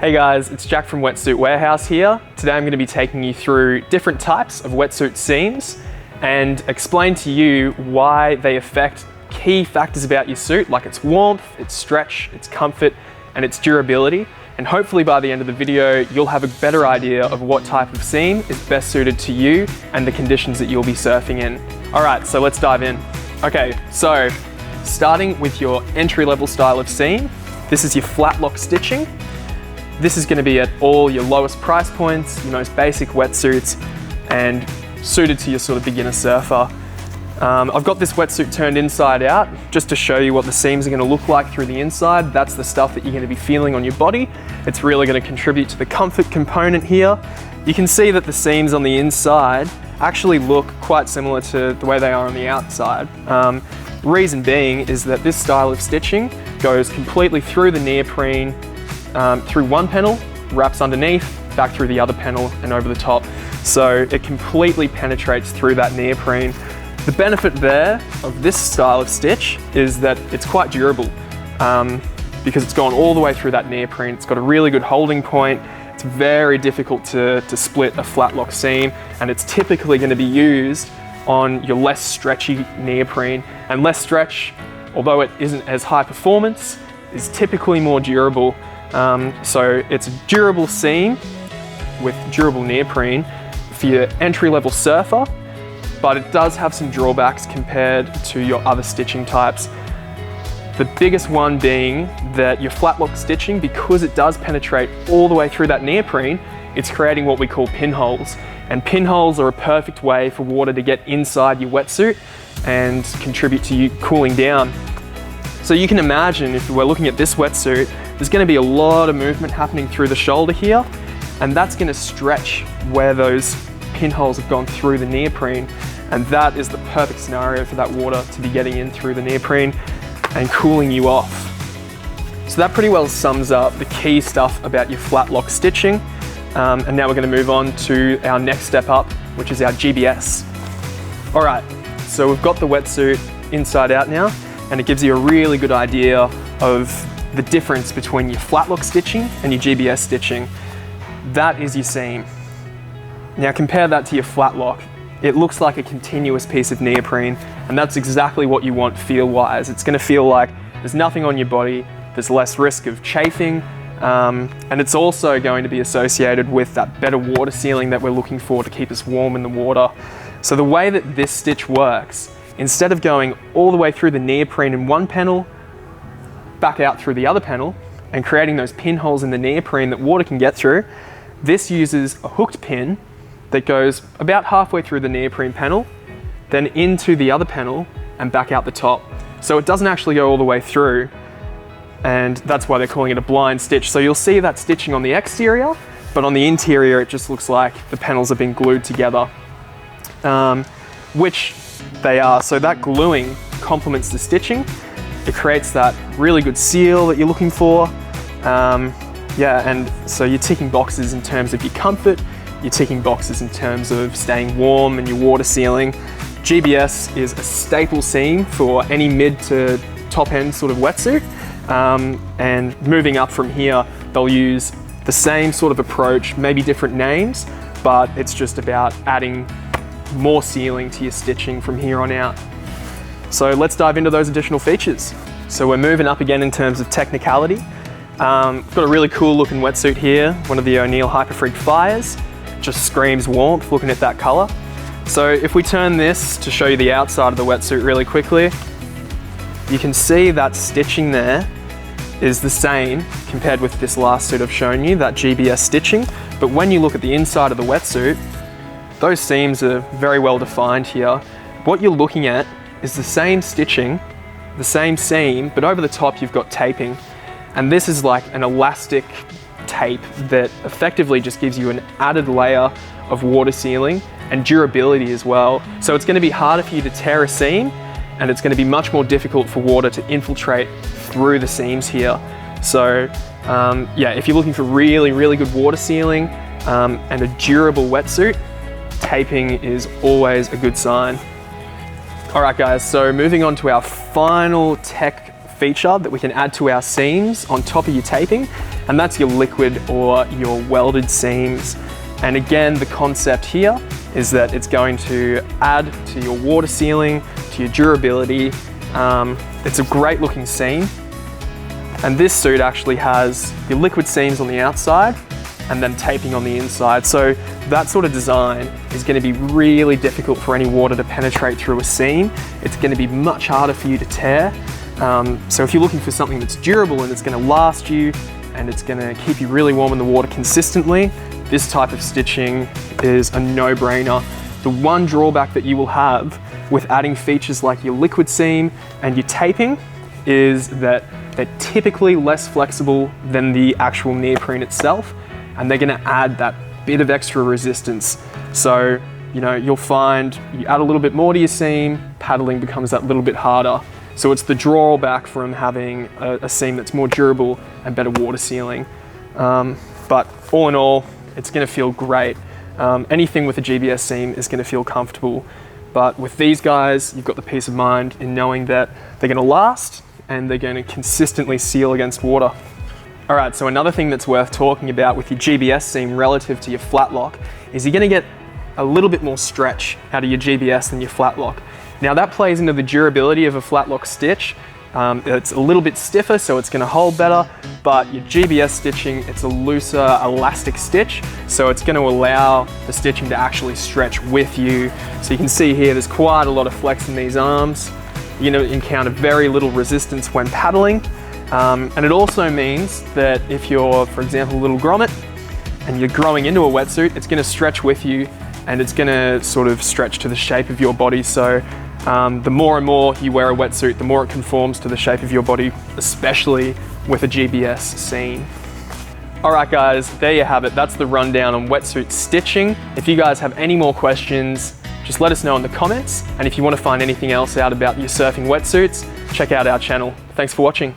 Hey guys, it's Jack from Wetsuit Warehouse here. Today I'm going to be taking you through different types of wetsuit seams and explain to you why they affect key factors about your suit, like its warmth, its stretch, its comfort, and its durability. And hopefully by the end of the video, you'll have a better idea of what type of seam is best suited to you and the conditions that you'll be surfing in. All right, so let's dive in. Okay, so starting with your entry-level style of seam, this is your flat lock stitching. This is going to be at all your lowest price points, your most basic wetsuits, and suited to your sort of beginner surfer. I've got this wetsuit turned inside out just to show you what the seams are going to look like through the inside. That's the stuff that you're going to be feeling on your body. It's really going to contribute to the comfort component here. You can see that the seams on the inside actually look quite similar to the way they are on the outside. The reason being is that this style of stitching goes completely through the neoprene, through one panel, wraps underneath, back through the other panel and over the top. So it completely penetrates through that neoprene. The benefit there of this style of stitch is that it's quite durable because it's gone all the way through that neoprene. It's got a really good holding point. It's very difficult to split a flat lock seam, and it's typically going to be used on your less stretchy neoprene. And less stretch, although it isn't as high performance, is typically more durable. So it's a durable seam with durable neoprene for your entry-level surfer, but it does have some drawbacks compared to your other stitching types. The biggest one being that your flat lock stitching, because it does penetrate all the way through that neoprene, it's creating what we call pinholes. And pinholes are a perfect way for water to get inside your wetsuit and contribute to you cooling down. So you can imagine if we're looking at this wetsuit, there's going to be a lot of movement happening through the shoulder here, and that's going to stretch where those pinholes have gone through the neoprene, and that is the perfect scenario for that water to be getting in through the neoprene and cooling you off. So that pretty well sums up the key stuff about your flat lock stitching. And now we're going to move on to our next step up, which is our GBS. All right, so we've got the wetsuit inside out now, and it gives you a really good idea of the difference between your flat lock stitching and your GBS stitching. That is your seam. Now compare that to your flat lock. It looks like a continuous piece of neoprene, and that's exactly what you want feel-wise. It's going to feel like there's nothing on your body, there's less risk of chafing, and it's also going to be associated with that better water sealing that we're looking for to keep us warm in the water. So the way that this stitch works, instead of going all the way through the neoprene in one panel, back out through the other panel, and creating those pinholes in the neoprene that water can get through, this uses a hooked pin that goes about halfway through the neoprene panel, then into the other panel and back out the top. So it doesn't actually go all the way through, and that's why they're calling it a blind stitch. So you'll see that stitching on the exterior, but on the interior it just looks like the panels have been glued together, which they are. So that gluing complements the stitching. It creates that really good seal that you're looking for. Yeah, and so you're ticking boxes in terms of your comfort, you're ticking boxes in terms of staying warm and your water sealing. GBS is a staple seam for any mid to top end sort of wetsuit. And moving up from here, they'll use the same sort of approach, maybe different names, but it's just about adding more sealing to your stitching from here on out. So let's dive into those additional features. So we're moving up again in terms of technicality. We've got a really cool looking wetsuit here, one of the O'Neill Hyperfreak Fires. Just screams warmth looking at that color. So if we turn this to show you the outside of the wetsuit really quickly, you can see that stitching there is the same compared with this last suit I've shown you, that GBS stitching. But when you look at the inside of the wetsuit, those seams are very well defined here. What you're looking at is the same stitching, the same seam, but over the top you've got taping. And this is like an elastic tape that effectively just gives you an added layer of water sealing and durability as well. So it's going to be harder for you to tear a seam, and it's going to be much more difficult for water to infiltrate through the seams here. So yeah, if you're looking for really, really good water sealing and a durable wetsuit, taping is always a good sign. All right guys, so moving on to our final tech feature that we can add to our seams on top of your taping, and that's your liquid or your welded seams. And again, the concept here is that it's going to add to your water sealing, to your durability. It's a great looking seam. And this suit actually has your liquid seams on the outside and then taping on the inside. So that sort of design is going to be really difficult for any water to penetrate through a seam. It's going to be much harder for you to tear. So if you're looking for something that's durable and it's going to last you and it's going to keep you really warm in the water consistently, this type of stitching is a no-brainer. The one drawback that you will have with adding features like your liquid seam and your taping is that they're typically less flexible than the actual neoprene itself, and they're gonna add that bit of extra resistance. So, you know, you'll find you add a little bit more to your seam, paddling becomes that little bit harder. So it's the drawback from having a seam that's more durable and better water sealing. But all in all, it's gonna feel great. Anything with a GBS seam is gonna feel comfortable. But with these guys, you've got the peace of mind in knowing that they're gonna last and they're gonna consistently seal against water. All right, so another thing that's worth talking about with your GBS seam relative to your flat lock is you're gonna get a little bit more stretch out of your GBS than your flat lock. Now that plays into the durability of a flat lock stitch. It's a little bit stiffer, so it's gonna hold better, but your GBS stitching, it's a looser elastic stitch, so it's gonna allow the stitching to actually stretch with you. So you can see here, there's quite a lot of flex in these arms. You're gonna encounter very little resistance when paddling. And it also means that if you're, for example, a little grommet and you're growing into a wetsuit, it's gonna stretch with you and it's gonna sort of stretch to the shape of your body. So the more and more you wear a wetsuit, the more it conforms to the shape of your body, especially with a GBS seam. All right guys, there you have it. That's the rundown on wetsuit stitching. If you guys have any more questions, just let us know in the comments. And if you want to find anything else out about your surfing wetsuits, check out our channel. Thanks for watching.